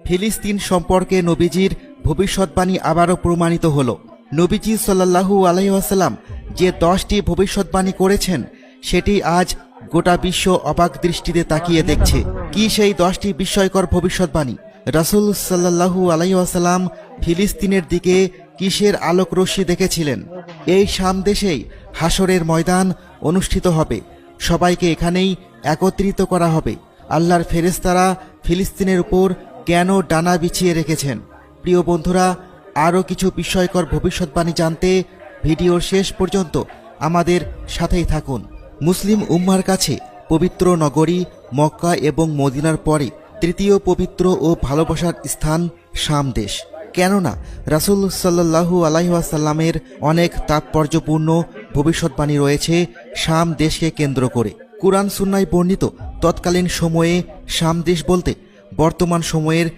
ফিলিস্তিন সম্পর্কে নবীজির ভবিষ্যৎবাণী আবারও প্রমাণিত হল। নবীজি সাল্লাল্লাহু আলাইহি ওয়াসাল্লাম যে 10টি ভবিষ্যৎবাণী করেছেন সেটি আজ গোটা বিশ্ব অবাক দৃষ্টিতে তাকিয়ে দেখছে। কি সেই 10টি বিস্ময়কর ভবিষ্যৎবাণী? রাসূল সাল্লাল্লাহু আলাইহি ওয়াসাল্লাম ফিলিস্তিনের দিকে কিসের আলোক রশ্মি দেখেছিলেন? এই শাম দেশেই হাসরের ময়দান অনুষ্ঠিত হবে, সবাইকে এখানেই একত্রিত করা হবে। আল্লাহর ফেরেশতারা ফিলিস্তিনের উপর কেন ডানা বিছিয়ে রেখেছেন? প্রিয় বন্ধুরা, আরও কিছু বিস্ময়কর ভবিষ্যৎবাণী জানতে ভিডিওর শেষ পর্যন্ত আমাদের সাথেই থাকুন। মুসলিম উম্মার কাছে পবিত্র নগরী মক্কা এবং মদিনার পরে তৃতীয় পবিত্র ও ভালোবাসার স্থান শাম দেশ। কেননা রাসূল সাল্লাল্লাহু আলাইহি ওয়াসাল্লামের অনেক তাৎপর্যপূর্ণ ভবিষ্যৎবাণী রয়েছে শাম দেশকে কেন্দ্র করে। কুরআন সুন্নাহয় বর্ণিত তৎকালীন সময়ে শাম দেশ বলতে বর্তমান সময়ের